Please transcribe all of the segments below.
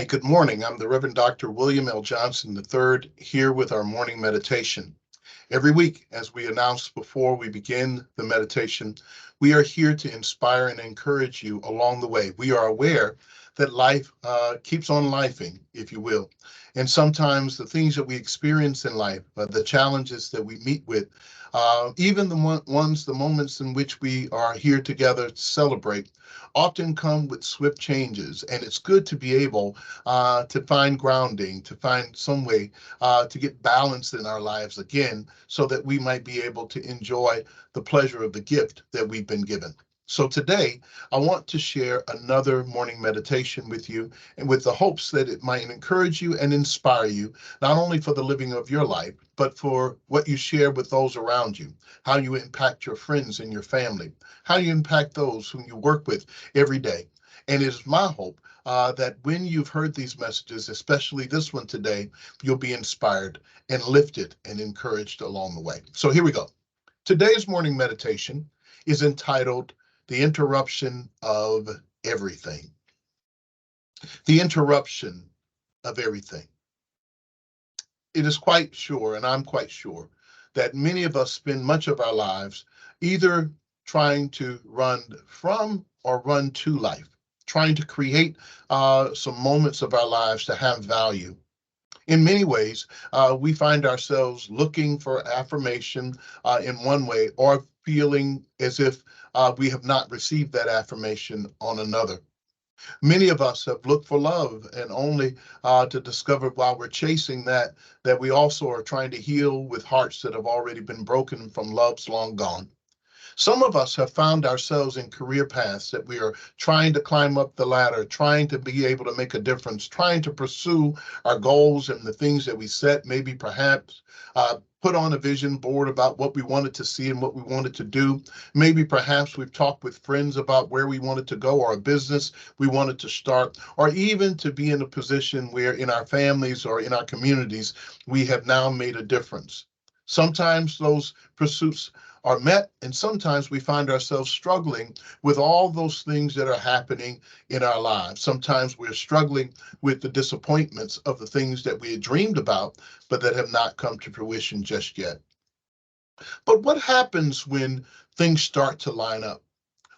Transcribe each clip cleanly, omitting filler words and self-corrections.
Good morning. I'm the Reverend Dr. William L. Johnson III, here with our morning meditation. Every week, as we announced before we begin the meditation, we are here to inspire and encourage you along the way. We are aware that life keeps on lifing, if you will. And sometimes the things that we experience in life, the challenges that we meet with, even the moments in which we are here together to celebrate, often come with swift changes. And it's good to be able to find grounding, to find some way to get balance in our lives again, so that we might be able to enjoy the pleasure of the gift that we've been given. So today, I want to share another morning meditation with you, and with the hopes that it might encourage you and inspire you, not only for the living of your life, but for what you share with those around you, how you impact your friends and your family, how you impact those whom you work with every day. And it is my hope that when you've heard these messages, especially this one today, you'll be inspired and lifted and encouraged along the way. So here we go. Today's morning meditation is entitled The Interruption of Everything. The interruption of everything. It is quite sure, and I'm quite sure, that many of us spend much of our lives either trying to run from or run to life, trying to create some moments of our lives to have value. In many ways, we find ourselves looking for affirmation in one way, or feeling as if we have not received that affirmation on another. Many of us have looked for love, and only to discover while we're chasing that we also are trying to heal with hearts that have already been broken from loves long gone. Some of us have found ourselves in career paths that we are trying to climb up the ladder, trying to be able to make a difference, trying to pursue our goals and the things that we set, maybe perhaps put on a vision board about what we wanted to see and what we wanted to do. Maybe perhaps we've talked with friends about where we wanted to go, or a business we wanted to start, or even to be in a position where in our families or in our communities, we have now made a difference. Sometimes those pursuits are met, and sometimes we find ourselves struggling with all those things that are happening in our lives. Sometimes we're struggling with the disappointments of the things that we had dreamed about, but that have not come to fruition just yet. But what happens when things start to line up,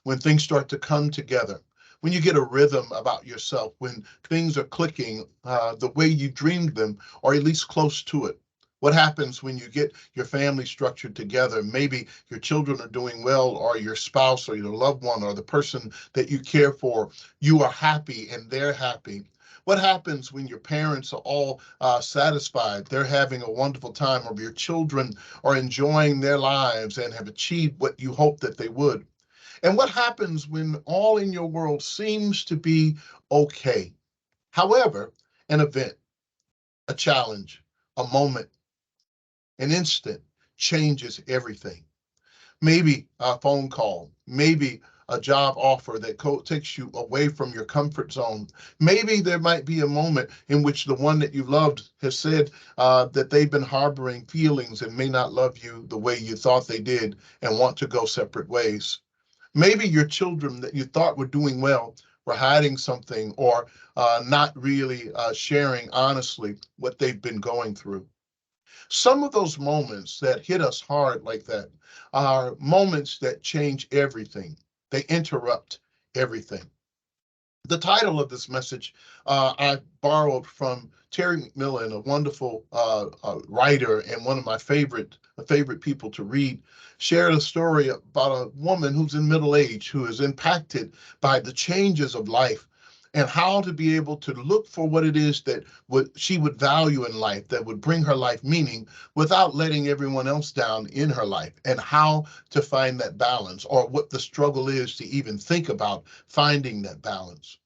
when things start to come together? When you get a rhythm about yourself, when things are clicking the way you dreamed them, or at least close to it? What happens when you get your family structured together? Maybe your children are doing well, or your spouse or your loved one or the person that you care for, you are happy and they're happy. What happens when your parents are all satisfied, they're having a wonderful time, or your children are enjoying their lives and have achieved what you hoped that they would? And what happens when all in your world seems to be okay? However, an event, a challenge, a moment, an instant changes everything. Maybe a phone call, maybe a job offer that takes you away from your comfort zone. Maybe there might be a moment in which the one that you loved has said that they've been harboring feelings and may not love you the way you thought they did and want to go separate ways. Maybe your children that you thought were doing well were hiding something, or not really sharing honestly what they've been going through. Some of those moments that hit us hard like that are moments that change everything. They interrupt everything. The title of this message I borrowed from Terry McMillan, a wonderful writer and one of my favorite people to read. Shared a story about a woman who's in middle age, who is impacted by the changes of life, and how to be able to look for what it is that she would value in life, that would bring her life meaning, without letting everyone else down in her life, and how to find that balance, or what the struggle is to even think about finding that balance.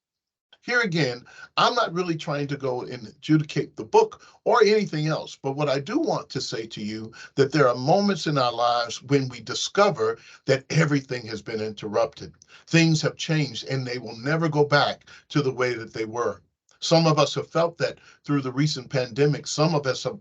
Here again, I'm not really trying to go and adjudicate the book or anything else, but what I do want to say to you, that there are moments in our lives when we discover that everything has been interrupted. Things have changed and they will never go back to the way that they were. Some of us have felt that through the recent pandemic. Some of us have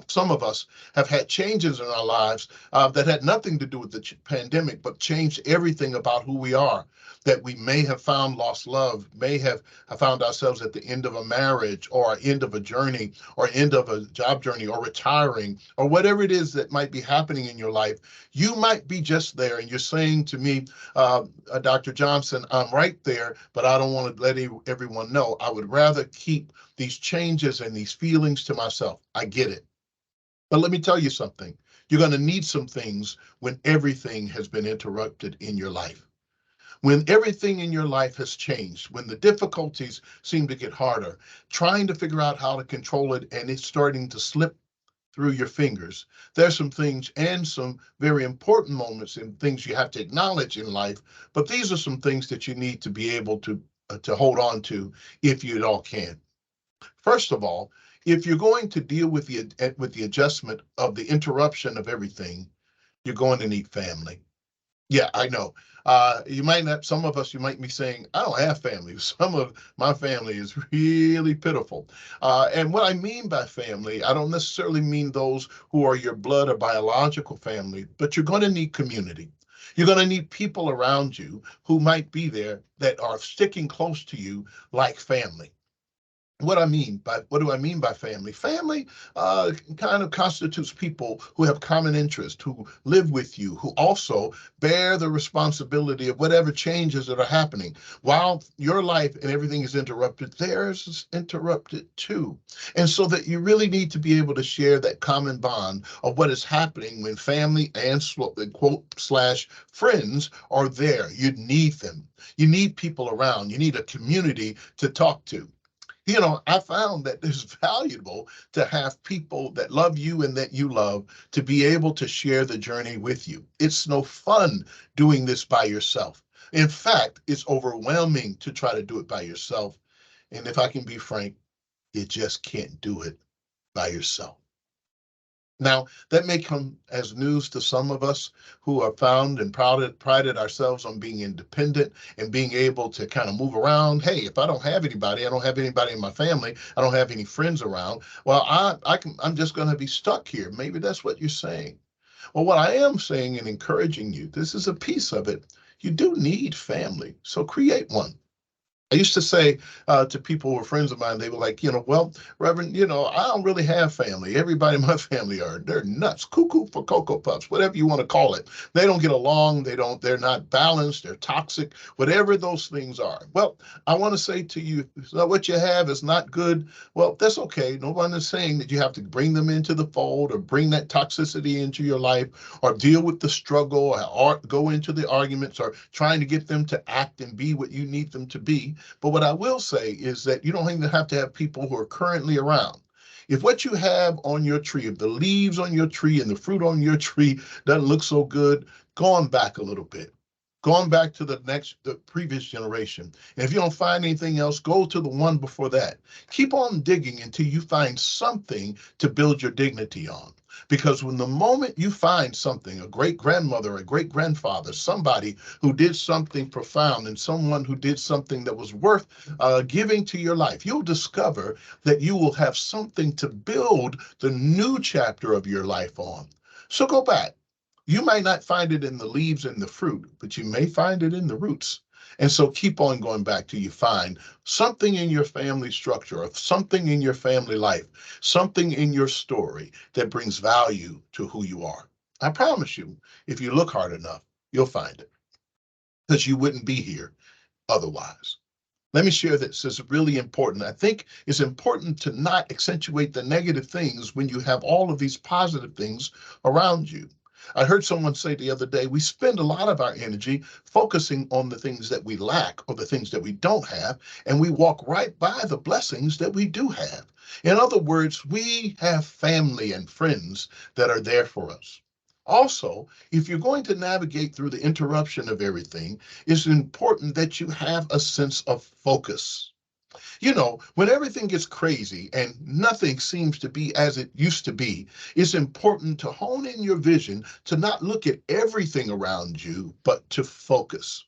some of us have had changes in our lives that had nothing to do with the pandemic, but changed everything about who we are. That we may have found lost love, may have found ourselves at the end of a marriage or end of a journey or end of a job journey or retiring or whatever it is that might be happening in your life. You might be just there and you're saying to me, Dr. Johnson, I'm right there, but I don't want to let everyone know. I would rather keep these changes and these feelings to myself. I get it. But let me tell you something. You're going to need some things when everything has been interrupted in your life. When everything in your life has changed, when the difficulties seem to get harder, trying to figure out how to control it and it's starting to slip through your fingers. There's some things and some very important moments and things you have to acknowledge in life, but these are some things that you need to be able to hold on to if you at all can. First of all, if you're going to deal with the adjustment of the interruption of everything, you're going to need family. Yeah, I know. You might not, some of us, you might be saying, I don't have family. Some of my family is really pitiful. And what I mean by family, I don't necessarily mean those who are your blood or biological family, but you're going to need community. You're going to need people around you who might be there that are sticking close to you like family. What do I mean by family? Family kind of constitutes people who have common interest, who live with you, who also bear the responsibility of whatever changes that are happening. While your life and everything is interrupted, theirs is interrupted too. And so that you really need to be able to share that common bond of what is happening when family and quote slash friends are there. You need them. You need people around. You need a community to talk to. You know, I found that it's valuable to have people that love you and that you love to be able to share the journey with you. It's no fun doing this by yourself. In fact, it's overwhelming to try to do it by yourself. And if I can be frank, you just can't do it by yourself. Now, that may come as news to some of us who are found and prided ourselves on being independent and being able to kind of move around. Hey, if I don't have anybody, I don't have anybody in my family, I don't have any friends around, well, I'm just going to be stuck here. Maybe that's what you're saying. Well, what I am saying and encouraging you, this is a piece of it. You do need family, so create one. I used to say to people who were friends of mine, they were like, well, Reverend, I don't really have family. Everybody in my family they're nuts, cuckoo for Cocoa Puffs, whatever you want to call it. They don't get along. They're not balanced. They're toxic, whatever those things are. Well, I want to say to you, so what you have is not good. Well, that's okay. No one is saying that you have to bring them into the fold or bring that toxicity into your life or deal with the struggle or go into the arguments or trying to get them to act and be what you need them to be. But what I will say is that you don't even have to have people who are currently around. If what you have on your tree, if the leaves on your tree and the fruit on your tree doesn't look so good, go on back a little bit. Going back to the previous generation. And if you don't find anything else, go to the one before that. Keep on digging until you find something to build your dignity on. Because when the moment you find something, a great grandmother, a great grandfather, somebody who did something profound and someone who did something that was worth giving to your life, you'll discover that you will have something to build the new chapter of your life on. So go back. You might not find it in the leaves and the fruit, but you may find it in the roots. And so keep on going back till you find something in your family structure or something in your family life, something in your story that brings value to who you are. I promise you, if you look hard enough, you'll find it because you wouldn't be here otherwise. Let me share this. It's really important. I think it's important to not accentuate the negative things when you have all of these positive things around you. I heard someone say the other day, we spend a lot of our energy focusing on the things that we lack or the things that we don't have, and we walk right by the blessings that we do have. In other words, we have family and friends that are there for us. Also, if you're going to navigate through the interruption of everything, it's important that you have a sense of focus. When everything gets crazy and nothing seems to be as it used to be, it's important to hone in your vision to not look at everything around you, but to focus.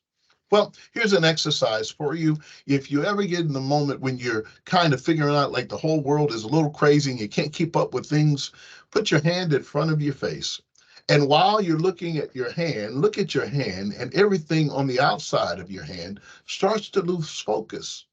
Well, here's an exercise for you. If you ever get in the moment when you're kind of figuring out like the whole world is a little crazy and you can't keep up with things, put your hand in front of your face. And while you're looking at your hand, look at your hand, and everything on the outside of your hand starts to lose focus.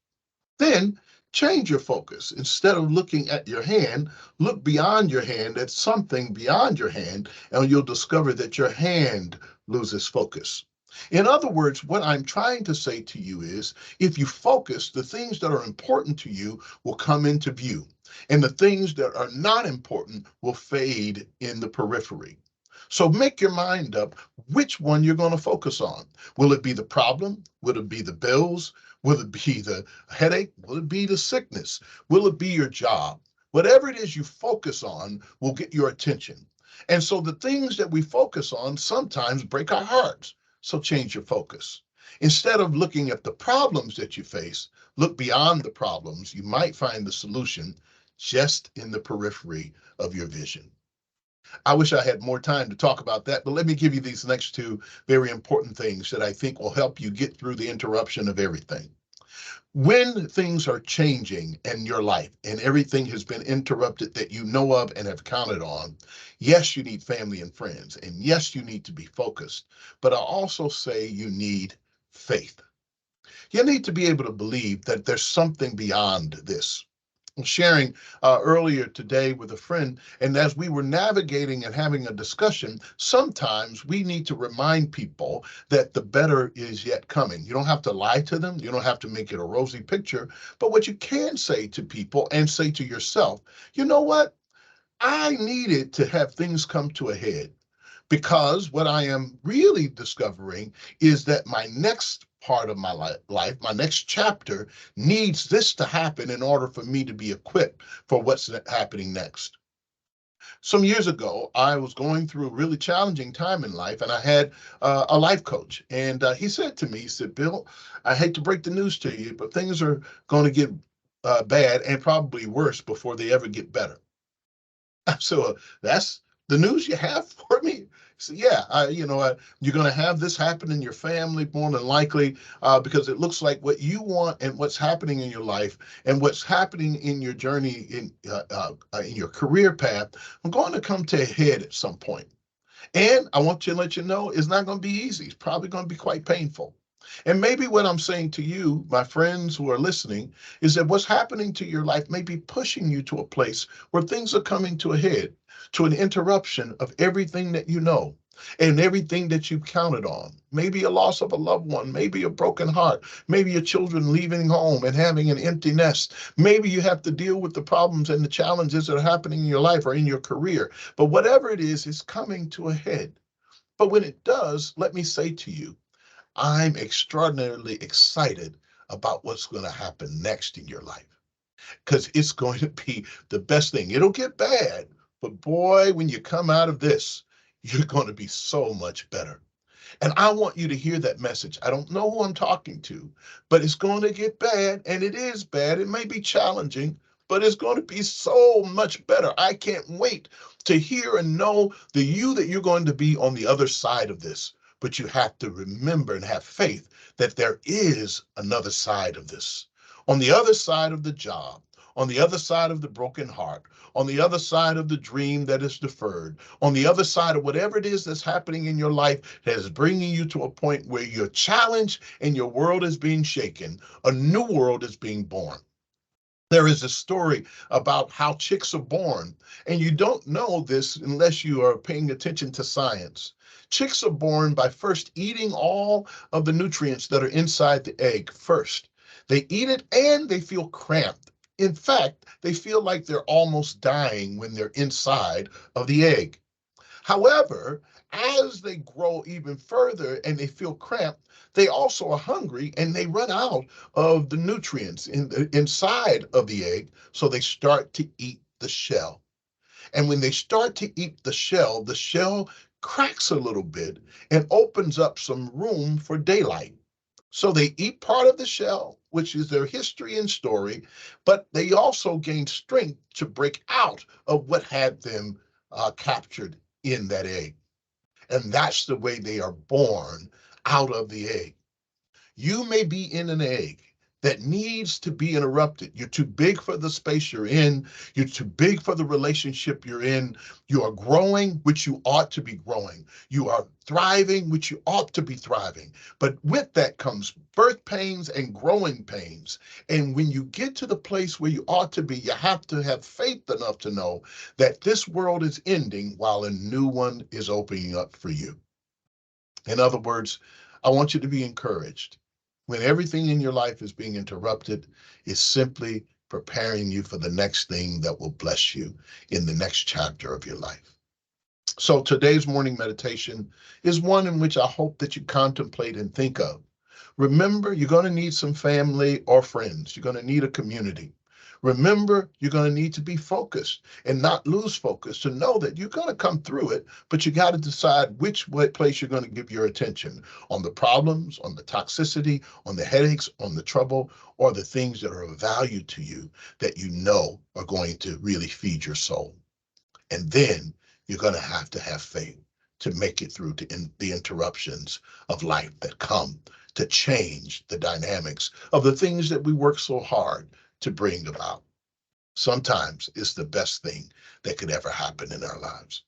Then change your focus. Instead of looking at your hand, look beyond your hand at something beyond your hand, and you'll discover that your hand loses focus. In other words, what I'm trying to say to you is if you focus, the things that are important to you will come into view, and the things that are not important will fade in the periphery. So make your mind up which one you're going to focus on. Will it be the problem? Will it be the bills? Will it be the headache? Will it be the sickness? Will it be your job? Whatever it is you focus on will get your attention. And so the things that we focus on sometimes break our hearts. So change your focus. Instead of looking at the problems that you face, look beyond the problems. You might find the solution just in the periphery of your vision. I wish I had more time to talk about that, but let me give you these next two very important things that I think will help you get through the interruption of everything. When things are changing in your life and everything has been interrupted that you know of and have counted on, yes, you need family and friends, and yes, you need to be focused, but I also say you need faith. You need to be able to believe that there's something beyond this. Sharing earlier today with a friend, and as we were navigating and having a discussion, sometimes we need to remind people that the better is yet coming. You don't have to lie to them, you don't have to make it a rosy picture, but what you can say to people and say to yourself, you know what? I needed to have things come to a head because what I am really discovering is that my next part of my life, my next chapter, needs this to happen in order for me to be equipped for what's happening next. Some years ago, I was going through a really challenging time in life, and I had a life coach. And he said to me, he said, Bill, I hate to break the news to you, but things are going to get bad and probably worse before they ever get better. So that's the news you have for me. So yeah, you're going to have this happen in your family more than likely because it looks like what you want and what's happening in your life and what's happening in your journey in your career path are going to come to a head at some point. And I want to let you know it's not going to be easy. It's probably going to be quite painful. And maybe what I'm saying to you, my friends who are listening, is that what's happening to your life may be pushing you to a place where things are coming to a head, to an interruption of everything that you know and everything that you've counted on. Maybe a loss of a loved one, maybe a broken heart, maybe your children leaving home and having an empty nest. Maybe you have to deal with the problems and the challenges that are happening in your life or in your career. But whatever it is, it's coming to a head. But when it does, let me say to you, I'm extraordinarily excited about what's going to happen next in your life because it's going to be the best thing. It'll get bad, but boy, when you come out of this, you're going to be so much better. And I want you to hear that message. I don't know who I'm talking to, but it's going to get bad, and it is bad. It may be challenging, but it's going to be so much better. I can't wait to hear and know the you that you're going to be on the other side of this. But you have to remember and have faith that there is another side of this. On the other side of the job, on the other side of the broken heart, on the other side of the dream that is deferred, on the other side of whatever it is that's happening in your life that is bringing you to a point where you're challenged and your world is being shaken, a new world is being born. There is a story about how chicks are born, and you don't know this unless you are paying attention to science. Chicks are born by first eating all of the nutrients that are inside the egg first. They eat it and they feel cramped. In fact, they feel like they're almost dying when they're inside of the egg. However, as they grow even further and they feel cramped, they also are hungry and they run out of the nutrients inside of the egg. So they start to eat the shell. And when they start to eat the shell cracks a little bit and opens up some room for daylight. So they eat part of the shell, which is their history and story, but they also gain strength to break out of what had them captured in that egg. And that's the way they are born out of the egg. You may be in an egg that needs to be interrupted. You're too big for the space you're in. You're too big for the relationship you're in. You are growing, which you ought to be growing. You are thriving, which you ought to be thriving. But with that comes birth pains and growing pains. And when you get to the place where you ought to be, you have to have faith enough to know that this world is ending while a new one is opening up for you. In other words, I want you to be encouraged. When everything in your life is being interrupted, it's simply preparing you for the next thing that will bless you in the next chapter of your life. So today's morning meditation is one in which I hope that you contemplate and think of. Remember, you're going to need some family or friends. You're going to need a community. Remember, you're going to need to be focused and not lose focus to know that you're going to come through it, but you got to decide which place you're going to give your attention on: the problems, on the toxicity, on the headaches, on the trouble, or the things that are of value to you that you know are going to really feed your soul. And then you're going to have faith to make it through to the interruptions of life that come to change the dynamics of the things that we work so hard to bring about. Sometimes it's the best thing that could ever happen in our lives.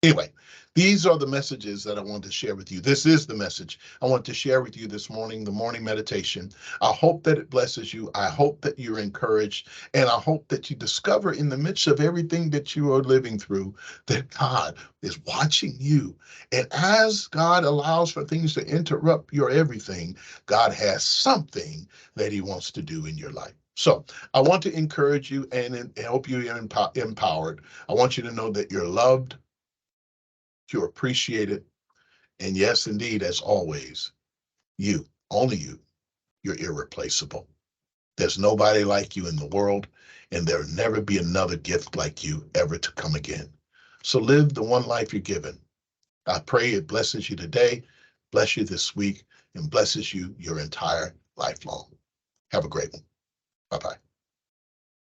Anyway, these are the messages that I want to share with you. This is the message I want to share with you this morning, the morning meditation. I hope that it blesses you. I hope that you're encouraged. And I hope that you discover in the midst of everything that you are living through that God is watching you. And as God allows for things to interrupt your everything, God has something that he wants to do in your life. So I want to encourage you and help you empowered. I want you to know that you're loved, you're appreciated, and yes, indeed, as always, you, only you, you're irreplaceable. There's nobody like you in the world, and there'll never be another gift like you ever to come again. So live the one life you're given. I pray it blesses you today, bless you this week, and blesses you your entire life long. Have a great one. Bye-bye.